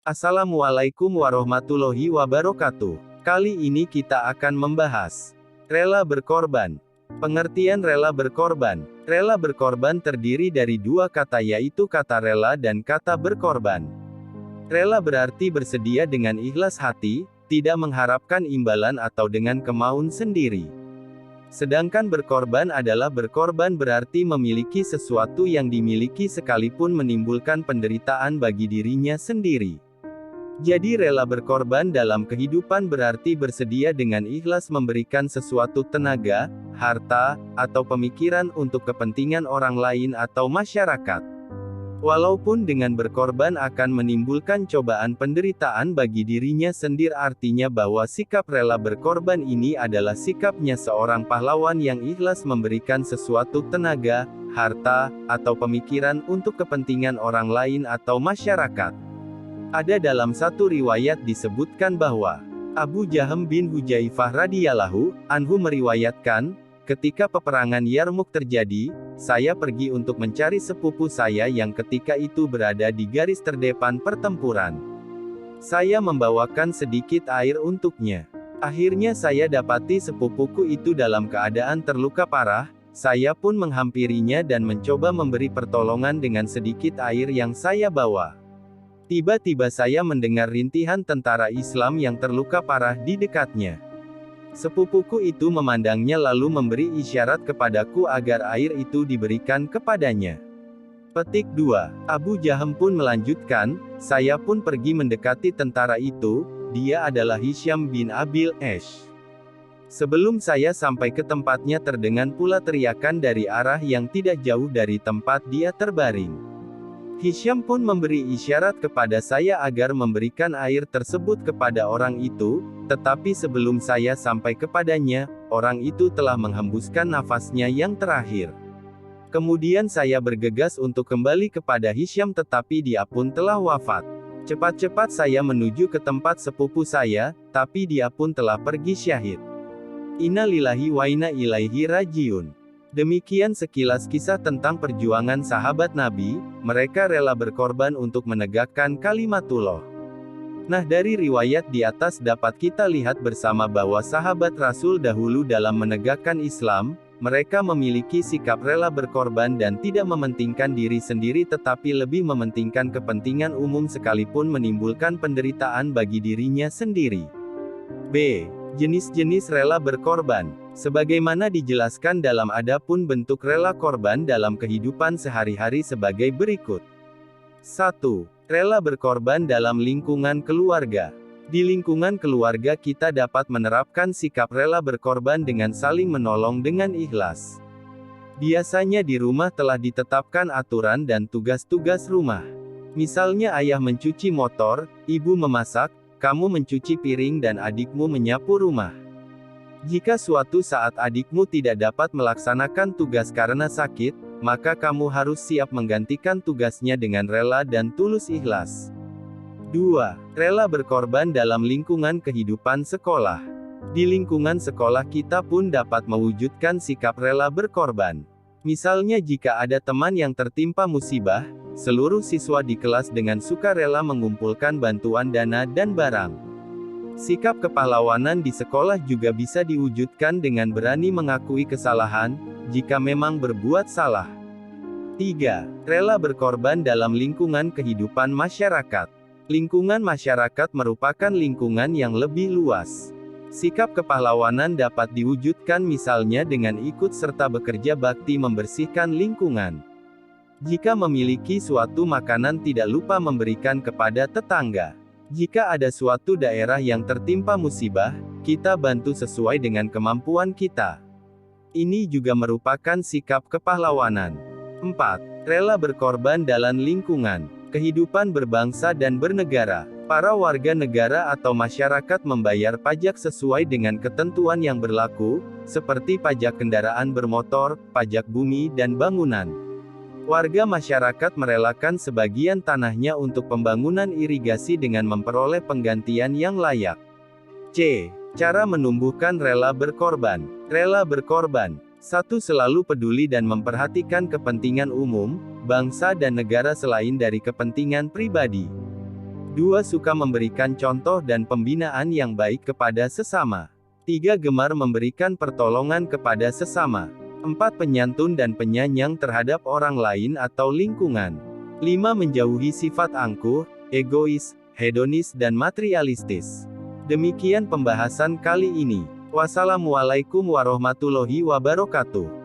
Assalamualaikum warahmatullahi wabarakatuh. Kali ini kita akan membahas rela berkorban. Pengertian rela berkorban. Rela berkorban terdiri dari dua kata, yaitu kata rela dan kata berkorban. Rela berarti bersedia dengan ikhlas hati, tidak mengharapkan imbalan atau dengan kemauan sendiri. Sedangkan berkorban adalah berkorban berarti memiliki sesuatu yang dimiliki sekalipun menimbulkan penderitaan bagi dirinya sendiri. Jadi rela berkorban dalam kehidupan berarti bersedia dengan ikhlas memberikan sesuatu tenaga, harta, atau pemikiran untuk kepentingan orang lain atau masyarakat. Walaupun dengan berkorban akan menimbulkan cobaan penderitaan bagi dirinya sendiri, artinya bahwa sikap rela berkorban ini adalah sikapnya seorang pahlawan yang ikhlas memberikan sesuatu tenaga, harta, atau pemikiran untuk kepentingan orang lain atau masyarakat. Ada dalam satu riwayat disebutkan bahwa Abu Jahm bin Hujaifah radhiyallahu anhu meriwayatkan, ketika peperangan Yarmuk terjadi, saya pergi untuk mencari sepupu saya yang ketika itu berada di garis terdepan pertempuran. Saya membawakan sedikit air untuknya. Akhirnya saya dapati sepupuku itu dalam keadaan terluka parah. Saya pun menghampirinya dan mencoba memberi pertolongan dengan sedikit air yang saya bawa. Tiba-tiba saya mendengar rintihan tentara Islam yang terluka parah di dekatnya. Sepupuku itu memandangnya lalu memberi isyarat kepadaku agar air itu diberikan kepadanya. Petik 2. Abu Jahm pun melanjutkan, saya pun pergi mendekati tentara itu, dia adalah Hisyam bin Abil Esh. Sebelum saya sampai ke tempatnya terdengar pula teriakan dari arah yang tidak jauh dari tempat dia terbaring. Hisyam pun memberi isyarat kepada saya agar memberikan air tersebut kepada orang itu, tetapi sebelum saya sampai kepadanya, orang itu telah menghembuskan nafasnya yang terakhir. Kemudian saya bergegas untuk kembali kepada Hisyam, tetapi dia pun telah wafat. Cepat-cepat saya menuju ke tempat sepupu saya, tapi dia pun telah pergi syahid. Inna lillahi wa inna ilaihi rajiun. Demikian sekilas kisah tentang perjuangan sahabat Nabi, mereka rela berkorban untuk menegakkan kalimatullah. Nah, dari riwayat di atas dapat kita lihat bersama bahwa sahabat Rasul dahulu dalam menegakkan Islam, mereka memiliki sikap rela berkorban dan tidak mementingkan diri sendiri tetapi lebih mementingkan kepentingan umum sekalipun menimbulkan penderitaan bagi dirinya sendiri. B. Jenis-jenis rela berkorban. Sebagaimana dijelaskan dalam Adapun bentuk rela korban dalam kehidupan sehari-hari sebagai berikut. 1. Rela berkorban dalam lingkungan keluarga. Di lingkungan keluarga kita dapat menerapkan sikap rela berkorban dengan saling menolong dengan ikhlas. Biasanya di rumah telah ditetapkan aturan dan tugas-tugas rumah. Misalnya ayah mencuci motor, ibu memasak, kamu mencuci piring dan adikmu menyapu rumah. Jika suatu saat adikmu tidak dapat melaksanakan tugas karena sakit, maka kamu harus siap menggantikan tugasnya dengan rela dan tulus ikhlas. 2. Rela berkorban dalam lingkungan kehidupan sekolah. Di lingkungan sekolah kita pun dapat mewujudkan sikap rela berkorban. Misalnya jika ada teman yang tertimpa musibah, seluruh siswa di kelas dengan sukarela mengumpulkan bantuan dana dan barang. Sikap kepahlawanan di sekolah juga bisa diwujudkan dengan berani mengakui kesalahan, jika memang berbuat salah. 3. Rela berkorban dalam lingkungan kehidupan masyarakat. Lingkungan masyarakat merupakan lingkungan yang lebih luas. Sikap kepahlawanan dapat diwujudkan misalnya dengan ikut serta bekerja bakti membersihkan lingkungan. Jika memiliki suatu makanan tidak lupa memberikan kepada tetangga. Jika ada suatu daerah yang tertimpa musibah, kita bantu sesuai dengan kemampuan kita. Ini juga merupakan sikap kepahlawanan. 4. Rela berkorban dalam lingkungan kehidupan berbangsa dan bernegara. Para warga negara atau masyarakat membayar pajak sesuai dengan ketentuan yang berlaku, seperti pajak kendaraan bermotor, pajak bumi dan bangunan. Warga masyarakat merelakan sebagian tanahnya untuk pembangunan irigasi dengan memperoleh penggantian yang layak. C. Cara menumbuhkan rela berkorban. Rela berkorban. 1. Selalu peduli dan memperhatikan kepentingan umum, bangsa dan negara selain dari kepentingan pribadi. 2. Suka memberikan contoh dan pembinaan yang baik kepada sesama. 3. Gemar memberikan pertolongan kepada sesama. 4. Penyantun dan penyayang terhadap orang lain atau lingkungan. 5. Menjauhi sifat angkuh, egois, hedonis dan materialistis. Demikian pembahasan kali ini. Wassalamualaikum warahmatullahi wabarakatuh.